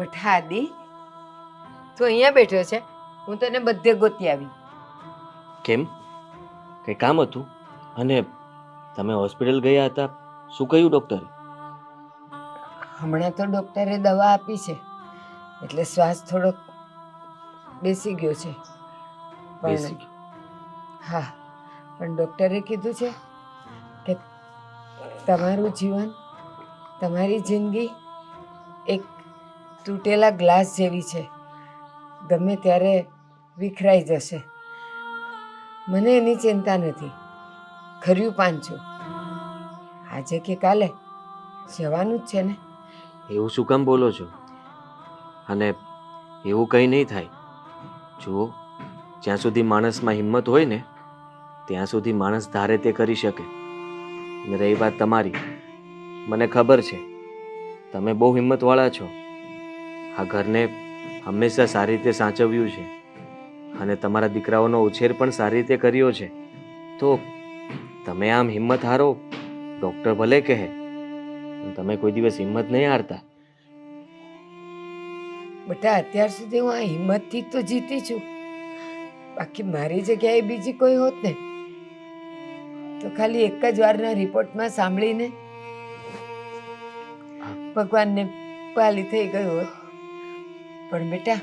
બઠા આદિ, તું અહીંયા બેઠો છે, હું તને બધે ગોતી આવી. કેમ? કંઈ કામ હતું? અને તમે હોસ્પિટલ ગયા હતા, શું કહ્યું ડૉક્ટરે? હમણાં તો ડૉક્ટરે દવા આપી છે એટલે શ્વાસ થોડોક બેસી ગયો છે. બેસી પણ ગયું? હા, પણ ડૉક્ટરે કીધું છે કે તમારું જીવન, તમારી જિંદગી એક તૂટેલા ગ્લાસ જેવી છે, ગમે ત્યારે વિખરાઈ જશે. મને એની ચિંતા નથી, ખર્યું પાંચું આજે કે કાલે જવાનું જ છે ને. એવું શું કામ બોલો છો? અને એવું કંઈ નહીં થાય. જુઓ, જ્યાં સુધી માણસમાં હિંમત હોય ને ત્યાં સુધી માણસ ધારે તે કરી શકે. ને રહી વાત તમારી, મને ખબર છે તમે બહુ હિંમતવાળા છો. આ ઘરને હંમેશા સારી રીતે સાચવ્યું છે અને તમારા દીકરાઓનો ઉછેર પણ સારી રીતે કર્યો છે. તો તમે આમ હિંમત હારો, ડૉક્ટર ભલે કહે, પણ તમે કોઈ દિવસ હિંમત નહીં હારતા. બેટા, અત્યાર સુધી હું આ હિંમતથી તો જીતી છું, બાકી મારી જગ્યાએ બીજી કોઈ હોત ને તો ખાલી એક જ વારના રિપોર્ટમાં સાંભળીને ભગવાનને પાલી થઈ ગયો હોત. પણ બેટા,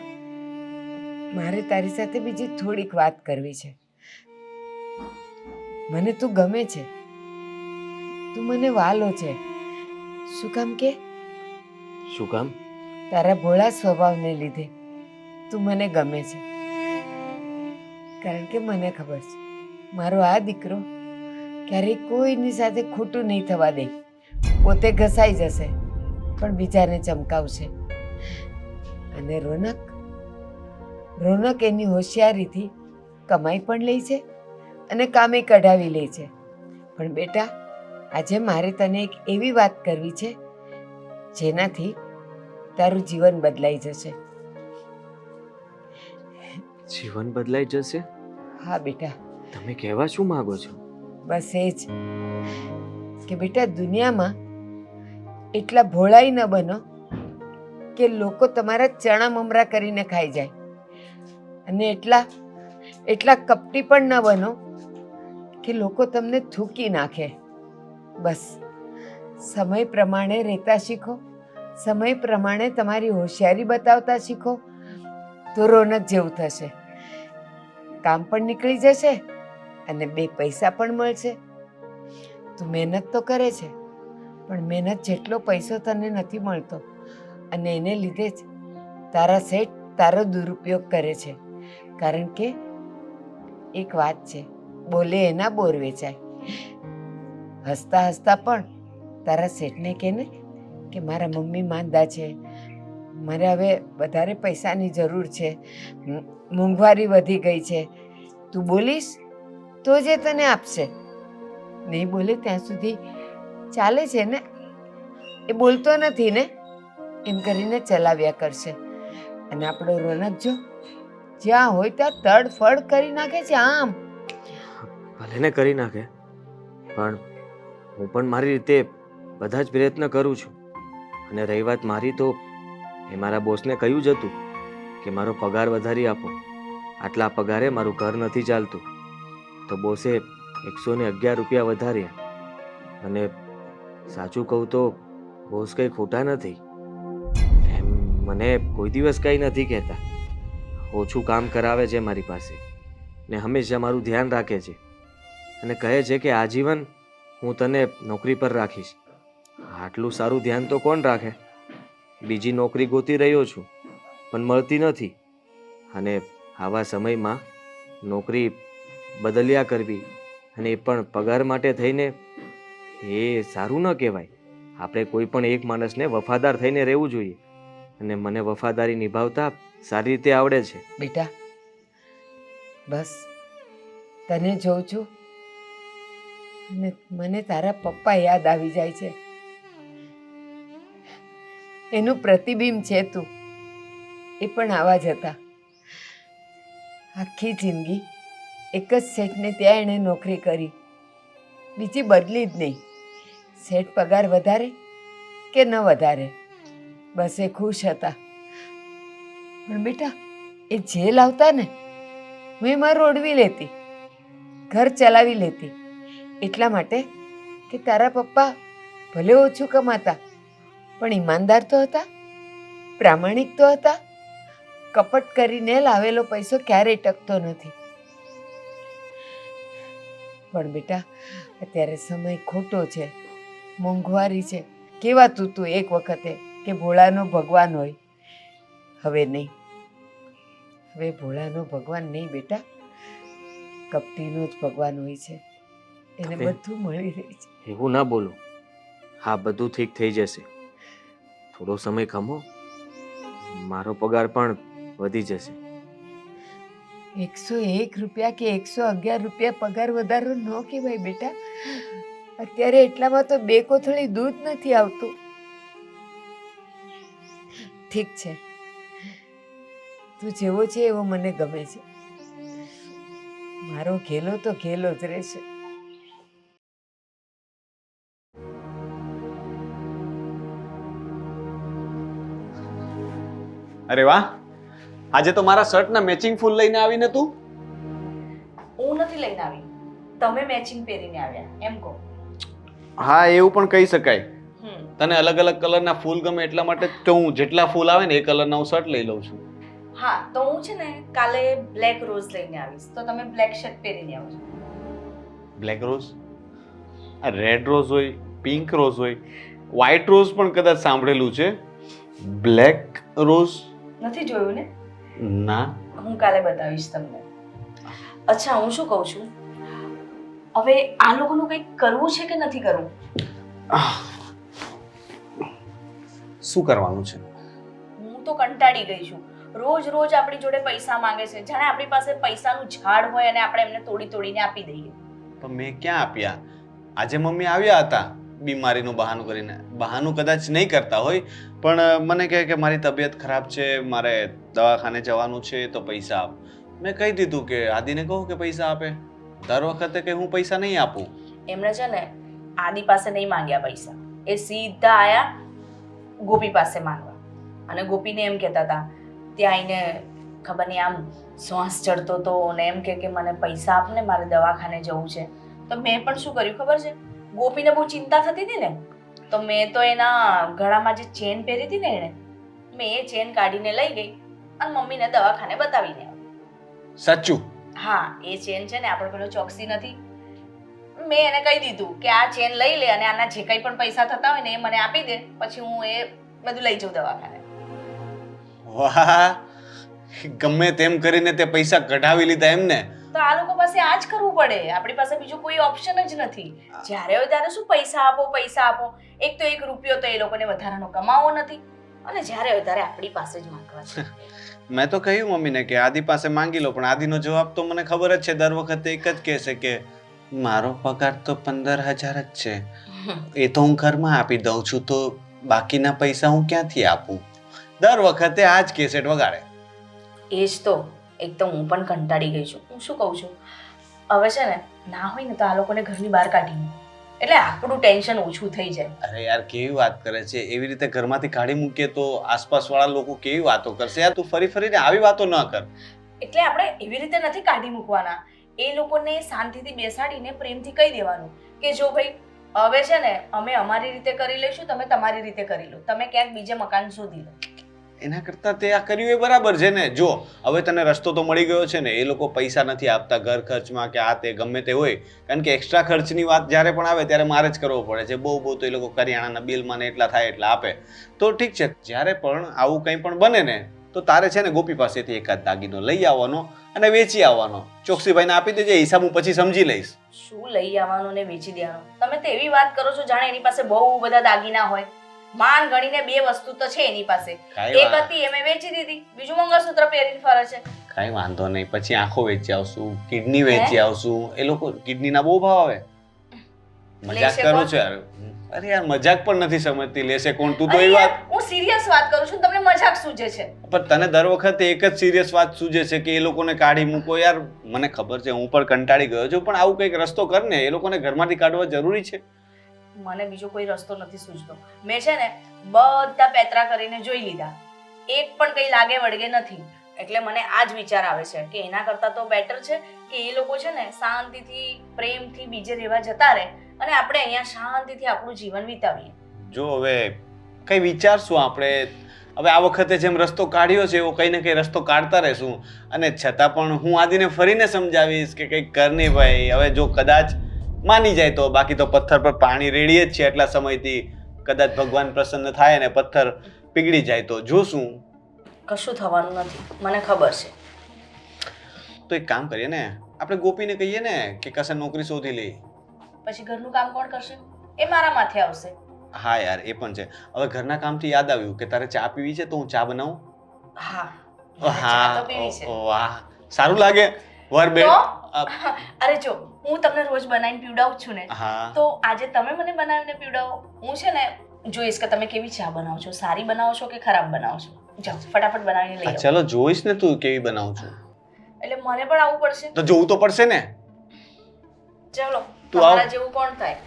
મારે તારી સાથે બીજી થોડીક વાત કરવી છે. મને તું ગમે છે, તું મને વાલો છે. શું કામ કે? શું કામ? તારા ભોળા સ્વભાવને લીધે તું મને ગમે છે. કારણ કે મને ખબર છે મારો આ દીકરો ક્યારેય કોઈની સાથે ખોટું નહીં થવા દે. પોતે ઘસાઈ જશે પણ બીજાને ચમકાવશે. અને રોનક એની હોશિયારીથી કમાઈ પણ લે છે અને કામે કઢાવી લે છે. પણ બેટા, આજે મારે તને એક એવી વાત કરવી છે જેનાથી તારું જીવન બદલાઈ જશે. જીવન બદલાઈ જશે? હા બેટા. તમે કહેવા શું માંગો છો? બસ એ જ કે બેટા, દુનિયામાં એટલા ભોળાઈ ન બનો કે લોકો તમારા ચણા મમરા કરીને ખાઈ જાય, અને એટલા કપટી પણ ન બનો કે લોકો તમને થૂકી નાખે. બસ સમય પ્રમાણે રહેતા શીખો, સમય પ્રમાણે તમારી હોશિયારી બતાવતા શીખો, તો રોનક જેવું થશે. કામ પણ નીકળી જશે અને બે પૈસા પણ મળશે. તું મહેનત તો કરે છે, પણ મહેનત જેટલો પૈસો તને નથી મળતો, અને એને લીધે જ તારા શેઠ તારો દુરુપયોગ કરે છે. કારણ કે એક વાત છે, બોલે એના બોર વેચાય. હસતા હસતા પણ તારા શેઠને કહે ને કે મારા મમ્મી માંદા છે, મારે હવે વધારે પૈસાની જરૂર છે, મોંઘવારી વધી ગઈ છે, તું બોલીશ તો જ એ તને આપશે. નહીં બોલે ત્યાં સુધી ચાલે છે ને, એ બોલતો નથી ને, એમ કરીને ચલાવ્યા કરશે. અને આપણો રોનક જો જ્યાં હોય ત્યાં તડફડ કરી નાખે છે. આમ ભલે ને કરી નાખે, પણ હું પણ મારી રીતે બધા જ પ્રયત્ન કરું છું. અને રહી વાત મારી, તો એ મારા બોસને કહ્યું જ હતું કે મારો પગાર વધારી આપો. આટલા પગારે મારું ઘર નથી ચાલતું. તો બોસે 111 રૂપિયા વધાર્યા. અને સાચું કહું તો બોસ કંઈ ખોટા નથી. એમ મને કોઈ દિવસ કંઈ નથી કહેતા. ઓછું કામ કરાવે છે મારી પાસે, ને હંમેશા મારું ધ્યાન રાખે છે, અને કહે છે કે આજીવન હું તને નોકરી પર રાખીશ. આટલું સારું ધ્યાન તો કોણ રાખે? બીજી નોકરી ગોતી રહ્યો છું, પણ મળતી નથી. અને આવા સમયમાં નોકરી બદલ્યા કરવી, અને એ પણ પગાર માટે થઈને, એ સારું ન કહેવાય. આપણે કોઈ પણ એક માણસને વફાદાર થઈને રહેવું જોઈએ, અને મને વફાદારી નિભાવતા સારી રીતે આવડે છે. બેટા, બસ તને જોઉં છું અને મને તારા પપ્પા યાદ આવી જાય છે. એનું પ્રતિબિંબ છે તું. એ પણ આવા જ હતા. આખી જિંદગી એક જ શેઠને ત્યાં એણે નોકરી કરી, બીજી બદલી જ નહીં. શેઠ પગાર વધારે કે ન વધારે, બસ એ ખુશ હતા. પણ બેટા એ જે લાવતા ને હું એમાં રોડવી લેતી, ઘર ચલાવી લેતી, એટલા માટે કે તારા પપ્પા ભલે ઓછું કમાતા પણ ઈમાનદાર તો હતા, પ્રામાણિક તો હતા. કપટ કરીને લાવેલો પૈસો ક્યારેય ટકતો નથી. પણ બેટા અત્યારે સમય ખોટો છે, મોંઘવારી છે. કહેવાતું તું એક વખતે કે ભોળાનો ભગવાન હોય. હવે નહીં, હવે ભોળાનો ભગવાન નહીં બેટા, કપટીનો જ ભગવાન હોય છે. એને બધું મળી રહે છે. એવું ના બોલો. હા, બધું ઠીક થઈ જશે. થોડો સમય ખમો, મારો પગાર પણ વધી જશે. 101 રૂપિયા કે 111 રૂપિયા પગાર વધારો ન કહેવાય બેટા. અત્યારે એટલામાં તો 2 કોથળી દૂધ નથી આવતું. ઠીક છે, તું જેવો છે એવો મને ગમે છે. મારો ઘેલો તો ઘેલો જ રહેશે. અરે વાહ, આજે તો મારા શર્ટના મેચિંગ ફૂલ લઈને આવીને તું. હું નથી લઈને આવી, તમે મેચિંગ પહેરીને આવ્યા એમ કહો. હા, એવું પણ કહી શકાય. હમ તને અલગ અલગ કલરના ફૂલ ગમે એટલા માટે જ તો હું જેટલા ફૂલ આવે ને એ કલરના હું શર્ટ લઈ લઉં છું. હા, તો હું છે ને કાલે બ્લેક રોઝ લઈને આવીશ, તો તમે બ્લેક શર્ટ પહેરીને આવજો. Black rose? આ રેડ રોઝ હોય, પિંક રોઝ હોય, વ્હાઈટ રોઝ પણ કદાચ સાંભળેલું છે. બ્લેક રોઝ નથી જોયું ને? ના. હું કાલે બતાવીશ તમને. અચ્છા, હું શું કહું છું, હવે આ લોકોનું કંઈક કરવું છે કે નથી કરવું? શું કરવાનું છે? હું તો કંટાળી ગઈ છું. રોજ રોજ આપણી જોડે પૈસા માંગે છે, જાણે આપણી પાસે પૈસાનું ઝાડ હોય અને આપણે એમને તોડી તોડીને આપી દઈએ. પણ મેં ક્યાં આપ્યા? આજે મમ્મી આવ્યા હતા બીમારીનું બહાનું કરીને. બહાનું કદાચ નહીં કરતા હોય, પણ મને કહે કે મારી તબિયત ખરાબ છે, મારે દવાખાને જવાનું છે, તો પૈસા આપ. મેં કહી દીધું કે આદિને કહું કે પૈસા આપે. દર વખતે કે હું પૈસા નહીં આપું. એમણે છે ને આદિ પાસે નહીં માંગ્યા પૈસા, એ સીધા આયા ગોપી પાસે માંગવા. અને ગોપીને એમ કહેતા હતા, ત્યાં આવીને ખબર નહીં આમ શ્વાસ ચડતો હતો ને એમ કે મને પૈસા આપ ને, મારે દવાખાને જવું છે. તો મેં પણ શું કર્યું ખબર છે, ગોપીને બહુ ચિંતા થતી હતી ને, તો મેં તો એના ગળામાં જે ચેન પહેરી હતી ને એણે, મેં એ ચેન કાઢીને લઈ ગઈ અને મમ્મીને દવાખાને બતાવીને આવી. સાચું? હા, એ ચેન છે ને આપણો પેલો ચોકસી નથી, મેં એને કહી દીધું કે આ ચેન લઈ લે અને આના જે કંઈ પણ પૈસા થતા હોય ને એ મને આપી દે, પછી હું એ બધું લઈ જાઉં દવાખાને. વાહ, ગમે તેમ કરીને તે પૈસા કઢાવી લીધા એમને. તો આ લોકો પાસે આ જ કરવું પડે, આપણી પાસે બીજો કોઈ ઓપ્શન જ નથી. જ્યારે હોય ત્યારે શું પૈસા આપો પૈસા આપો. એક તો 1 રૂપિયો તો એ લોકોને વધારાનો કમાવો નથી, અને જ્યારે હોય ત્યારે આપણી પાસે જ માંગવા છે. મેં તો કહ્યું મમ્મીને કે આદિ પાસે માંગી લો, પણ આદિનો જવાબ તો મને ખબર જ છે, દર વખતે એક જ કહેશે કે મારો પગાર તો 15,000 જ છે, એ તો હું ઘરમાં આપી દઉં છું, તો બાકીના પૈસા હું ક્યાંથી આપું. દર વખતે આ જ કેસેટ વગાડે. એ જ તો, એક તો હું પણ કંટાળી ગઈ છું. હું શું કહું છું, હવે છે ને ના હોય ને તો આ લોકોને ઘરની બહાર કાઢી મૂકો, એટલે આપણું ટેન્શન ઓછું થઈ જાય. અરે યાર, કેવી વાત કરે છે. એવી રીતે ઘરમાંથી કાઢી મૂકીએ તો આસપાસવાળા લોકો કેવી વાતો કરશે. યાર, તું ફરી ફરીને આવી વાતો ન કર. એટલે આપણે એવી રીતે નથી કાઢી મૂકવાના, એ લોકોને શાંતિથી બેસાડીને પ્રેમથી કહી દેવાનું કે જો ભાઈ હવે છે ને અમે અમારી રીતે કરી લઈશું, તમે તમારી રીતે કરી લો, તમે ક્યાંક બીજે મકાન શોધી લો. એના કરતા તે આ કર્યું એ બરાબર છે ને. જો હવે તને રસ્તો તો મળી ગયો છે ને, એ લોકો પૈસા નથી આપતા ઘર ખર્ચમાં કે આ તે ગમે તે હોય, કારણ કે એક્સ્ટ્રા ખર્ચની વાત જ્યારે પણ આવે ત્યારે મારે જ કરવો પડે છે. બહુ તો એ લોકો કરિયાણાના બિલમાં ને એટલા થાય એટલા આપે. તો ઠીક છે, જ્યારે પણ આવું કંઈ પણ બને ને તો તારે છે ને ગોપી પાસેથી એકાદ દાગીનો લઈ આવવાનો અને વેચી આવવાનો. ચોકસીભાઈને આપી દેજે, હિસાબ હું પછી સમજી લઈશ. શું લઈ આવવાનું ને વેચી દેવાનું? તમે તો એવી વાત કરો છો જાણે એની પાસે બહુ બધા દાગીના હોય. માંડ ગણીને 2 વસ્તુ તો છે એની પાસે, એક હતી એ મેં વેચી દીધી, બીજું મંગળસૂત્ર પહેરીને ફરે છે. કાંઈ વાંધો નહીં, પછી આંખો વેચી આવશું, કિડની વેચી આવશું. એ લોકો કિડનીના બહુ ભાવ આવે. મજાક કરું છું યાર. અરે યાર, મજાક પણ નથી સમજતી. લેશે કોણ? તું તો એ વાત. હું સિરિયસ વાત કરું છું, તમને મજાક સૂજે છે. પણ તને દર વખતે એક જ સિરિયસ વાત સૂજે છે કે એ લોકોને કાઢી મૂકો. યાર, મને ખબર છે, હું પણ કંટાળી ગયો છું, પણ આવું કંઈક રસ્તો કર ને. એ લોકોને ઘરમાંથી કાઢવા જરૂરી છે. મને બીજો કોઈ રસ્તો નથી સૂઝતો. મેં છે ને બધા પેતરા કરીને જોઈ લીધા, એક પણ કંઈ લાગે વળગે નથી. એટલે મને આ જ વિચાર આવે છે કે એના કરતાં તો બેટર છે કે એ લોકો છે ને શાંતિથી પ્રેમથી બીજે રહેવા જતા રહે અને આપણે અહીંયા શાંતિથી આપણું જીવન વિતાવીએ. જો હવે કઈ વિચારશું આપણે. હવે આ વખતે જેમ રસ્તો કાઢ્યો છે એવો કંઈ ને કંઈ રસ્તો કાઢતા રહેશું. અને છતાં પણ હું આદિને ફરીને સમજાવીશ કે કંઈક કર નહીં ભાઈ. હવે જો કદાચ માની જાય તો, બાકી તો પથ્થર પર પાણી રેડીએ જ છે એટલા સમયથી. કદાચ ભગવાન પ્રસન્ન થાય ને પથ્થર પીગળી જાય તો જોશું. કશું થવાનું નથી, મને ખબર છે. તો એક કામ કરીએ ને, આપણે ગોપીને કહીએ ને કે કશે નોકરી શોધી લે. પછી ઘરનું કામ કોણ કરશે? એ મારા માથે આવશે. હા યાર, એ પણ છે. હવે ઘરના કામથી યાદ આવ્યું કે તારે ચા પીવી છે તો હું ચા બનાવું. હા, ચા તો પીવી છે. વાહ, સારું લાગે. વર બે. અરે જો, હું તમને રોજ બનાવીને પીવડાવું છું ને, હા, તો આજે તમે મને બનાવીને પીવડાવો. હું છે ને જોઈશ કે તમે કેવી ચા બનાવો છો, સારી બનાવો છો કે ખરાબ બનાવો છો. જાઓ ફટાફટ બનાવીને લઈ આવો. ચલો જોઈશ ને તું કેવી બનાવું છું. એટલે મને પણ આવવું પડશે. તો જોવું તો પડશે ને. ચલો, તું આવ. તમારા જેવું કોણ થાય?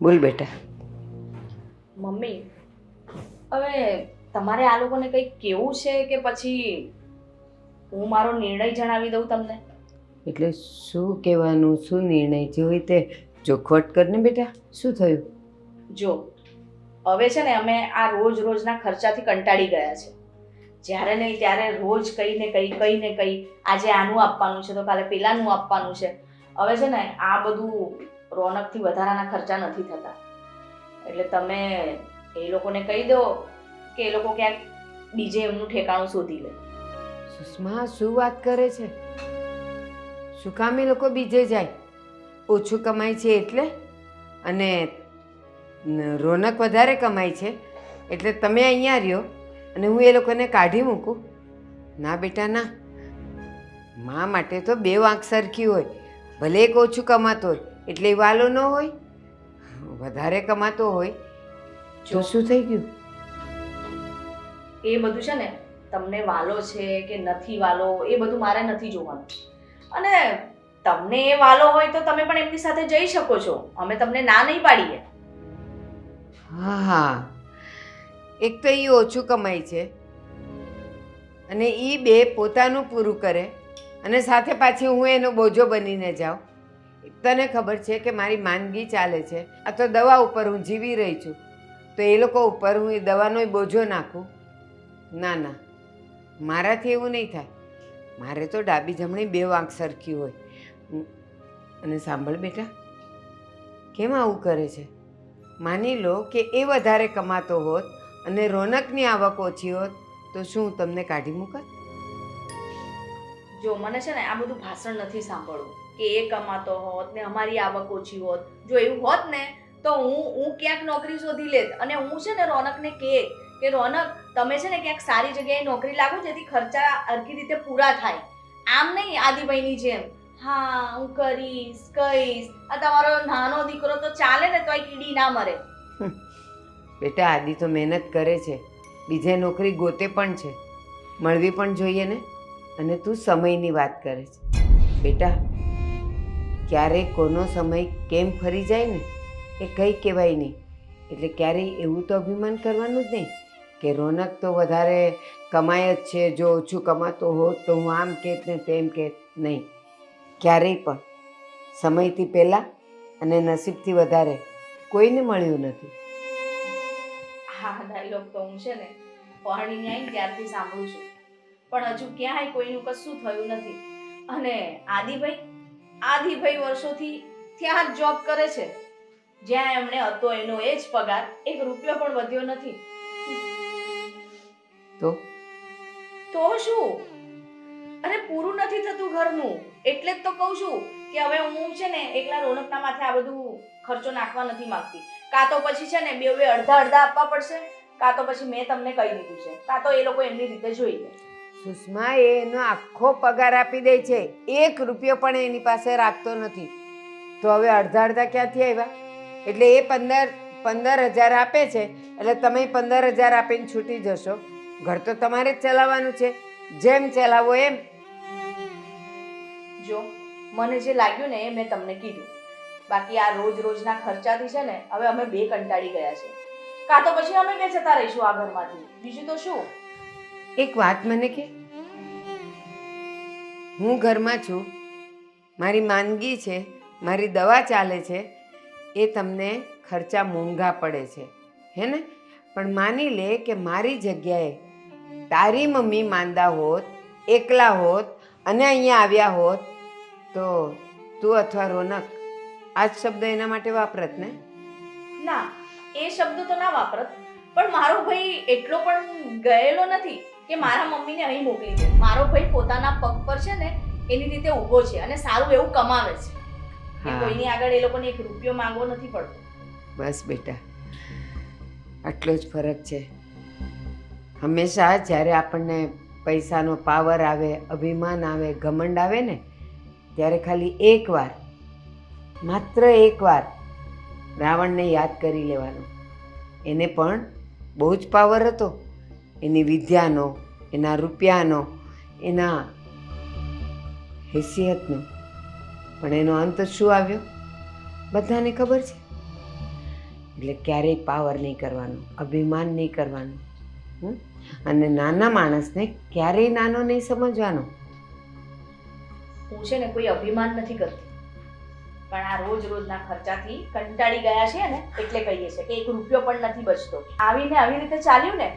બોલ બેટા. મમ્મી, હવે તમારે આ લોકોને કંઈક કેવું છે કે પછી હું મારો નિર્ણય જણાવી દઉં તમને? એટલે શું કહેવાનું, શું નિર્ણય જે હોય તે ચોખવટ કરને બેટા. શું થયું? જો, હવે છે ને અમે આ રોજના ખર્ચાથી કંટાળી ગયા છે. જ્યારે નહીં ત્યારે રોજ કંઈ ને કંઈ આજે આનું આપવાનું છે તો કાલે પેલાનું આપવાનું છે. હવે છે ને આ બધું રોનકથી વધારાના ખર્ચા નથી થતા. એટલે તમે એ લોકોને કહી દો કે એ લોકો ક્યાંક બીજે એમનું ઠેકાણું શોધી લે. સુષ્મા, શું વાત કરે છે? શું કામ એ લોકો બીજે જાય? ઓછું કમાય છે એટલે? અને રોનક વધારે કમાય છે એટલે તમે અહીંયા રહ્યો અને હું એ લોકોને કાઢી મૂકું? ના બેટા ના. મા માટે તો બે વાંક સરખી હોય. ભલે એક ઓછું કમાતો હોય એટલે વાલો ન હોય, વધારે કમાતો હોય તો શું થઈ ગયું? એ બધું છે ને તમને વાલો છે કે નથી વાલો એ બધું મારે નથી જોવાનું. અને તમને એ વાલો હોય તો તમે પણ એમની સાથે જઈ શકો છો. અમે તમને ના નહીં પાડીએ. હા હા, એક તો એ ઓછું કમાય છે અને એ બે પોતાનું પૂરું કરે અને સાથે પાછી હું એનો બોજો બનીને જાઉં. તને ખબર છે કે મારી માંદગી ચાલે છે, આ તો દવા ઉપર હું જીવી રહી છું, તો એ લોકો ઉપર હું એ દવાનો બોજો નાખું? ના ના, મારાથી એવું નહીં થાય. મારે તો ડાબી જમણી બે વાંક સરખી હોય. અને સાંભળ બેટા, કેમ આવું કરે છે? માની લો કે એ વધારે કમાતો હોત અને રોનકની આવક ઓછી હોત તો શું તમને કાઢી મૂકત? જો મને છે ને આ બધું ભાષણ નથી સાંભળવું કે એ કમાતો હોત ને અમારી આવક ઓછી હોત. જો એવું હોત ને તો હું ક્યાંક નોકરી શોધી લેત અને હું છે ને રોનકને કે રોનક તમે છે ને ક્યાંક સારી જગ્યાએ નોકરી લાગો જેથી ખર્ચા હરખી રીતે પૂરા થાય. આમ નહીં આદિભાઈની જેમ હા હું કહીશ. આ તમારો નાનો દીકરો તો ચાલે ને તોય કીડી ના મરે. બેટા, આદિ તો મહેનત કરે છે, બીજે નોકરી ગોતે પણ છે, મળવી પણ જોઈએ ને. અને તું સમયની વાત કરે છે. બેટા, ક્યારેક કોનો સમય કેમ ફરી જાય ને એ કંઈ કહેવાય નહીં. એટલે ક્યારેય એવું તો અભિમાન કરવાનું જ નહીં કે રોનક તો વધારે કમાય જ છે, જો ઓછું કમાતો હોત તો હું આમ કહેત ને તેમ કહેત. નહીં, ક્યારેય પણ સમયથી પહેલાં અને નસીબથી વધારે કોઈને મળ્યું નથી. હા ડાયલોગ તો હું છે ને પરણીને આવીને ત્યારથી સાંભળું છું, પણ હજુ ક્યાંય કોઈનું કશું થયું નથી. અને આદિભાઈ વર્ષોથી ત્યાં જ જોબ કરે છે, જ્યાં એમણે હતો એનો એ જ પગાર, એક રૂપિયો પણ વધ્યો નથી. તો શું? અરે પૂરું નથી થતું ઘરનું, એટલે જ તો કહું છું કે હવે હું છે ને એકલા રોનકના માથે આ બધું ખર્ચો નાખવા નથી માંગતી. કાં તો પછી છે ને બે અડધા આપવા પડશે, કાં તો પછી મેં તમને કહી દીધું છે, કાં તો એ લોકો એમની રીતે જોઈ લે. સુષ્મા, એનો આખો પગાર આપી દે છે, એક રૂપિયો પણ એની પાસે રાખતો નથી. તો હવે અડધા ક્યાંથી આવ્યા? એટલે એ 15 15,000 આપે છે એટલે તમે 15,000 આપીને છૂટી જશો. ઘર તો તમારે જ ચલાવવાનું છે, જેમ ચલાવો એમ. જો મને જે લાગ્યું ને એ મેં તમને કીધું. બાકી આ રોજ રોજના ખર્ચાથી છે ને હવે અમે બે કંટાળી ગયા છે. કાં તો પછી અમે બે જતા રહીશું આ ઘરમાંથી, બીજું તો શું. એક વાત મને કે, હું ઘરમાં છું, મારી માંદગી છે, મારી દવા ચાલે છે, એ તમને ખર્ચા મોંઘા પડે છે, હે ને? પણ માની લે કે મારી જગ્યાએ તારી મમ્મી માંદા હોત, એકલા હોત અને અહીંયા આવ્યા હોત તો તું અથવા રોનક આ જ શબ્દ એના માટે વાપરત ને? ના, એ શબ્દ તો ના વાપરત, પણ મારો ભાઈ એટલો પણ ગયેલો નથી કે મારા મમ્મીને અહીં મોકલી દે. મારો ભાઈ પોતાના પગ પર છે ને એની રીતે ઊભો છે અને સારું એવું કમાવે છે. કે હા. કોઈની આગળ એ લોકોને 1 રૂપિયો માંગવો નથી પડતો. બસ બેટા, આટલો જ ફરક છે. હંમેશા જ્યારે આપણને પૈસાનો પાવર આવે, અભિમાન આવે, ઘમંડ આવે ને, ત્યારે ખાલી એકવાર, માત્ર એકવાર રાવણને યાદ કરી લેવાનો. એને પણ બહુ જ પાવર હતો, એની વિદ્યાનો, એના રૂપિયાનો, એના હેસિયતનો. પણ એનો અંત શું આવ્યો બધાને ખબર છે. એટલે ક્યારેય પાવર નહીં કરવાનો, અભિમાન નહીં કરવાનું, અને નાના માણસને ક્યારેય નાનો નહીં સમજવાનો. હું છે ને કોઈ અભિમાન નથી કરતી, પણ આ રોજ રોજના ખર્ચાથી કંટાળી ગયા છે ને એટલે કહીએ છે કે 1 રૂપિયો પણ નથી બચતો. આવીને આવી રીતે ચાલ્યું ને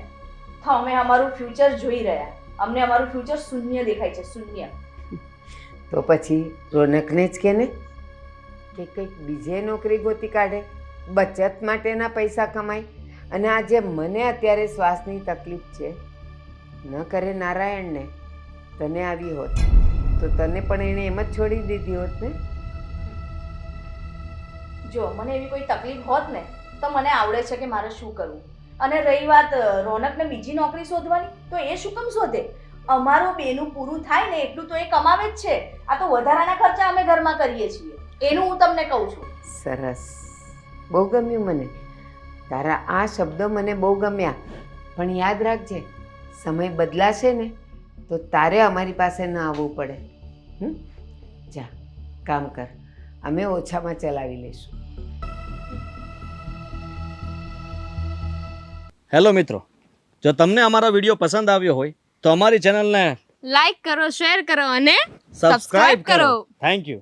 તો અમે અમારું ફ્યુચર જોઈ રહ્યા, અમને અમારું ફ્યુચર શૂન્ય દેખાય છે, શૂન્ય. તો પછી રોનકને જ કે ને કે કંઈક બીજે નોકરી ગોતી કાઢે, બચત માટેના પૈસા કમાય. અને આ જે મને અત્યારે શ્વાસની તકલીફ છે, ન કરે નારાયણને તને આવી હોત તો તને પણ એણે એમ જ છોડી દીધી હોત ને. જો મને એવી કોઈ તકલીફ હોત ને તો મને આવડે છે કે મારે શું કરવું. અને રહી વાત રોનકને બીજી નોકરી શોધવાની, તો એ શું કામ શોધે? અમારું બેનું પૂરું થાય ને એટલું તો એ કમાવે જ છે. આ તો વધારાના ખર્ચા અમે ઘરમાં કરીએ છીએ, એનું હું તમને કહું છું. સરસ, બહુ ગમ્યું મને. તારા આ શબ્દો મને બહુ ગમ્યા. પણ યાદ રાખજે, સમય બદલાશે ને તો તારે અમારી પાસે ન આવવું પડે. જા કામ કર, અમે ઓછામાં ચલાવી લઈશું. હેલો મિત્રો, જો તમને અમારો વિડીયો પસંદ આવ્યો હોય તો અમારી ચેનલને લાઈક કરો, શેર કરો અને સબસ્ક્રાઇબ કરો. Thank you.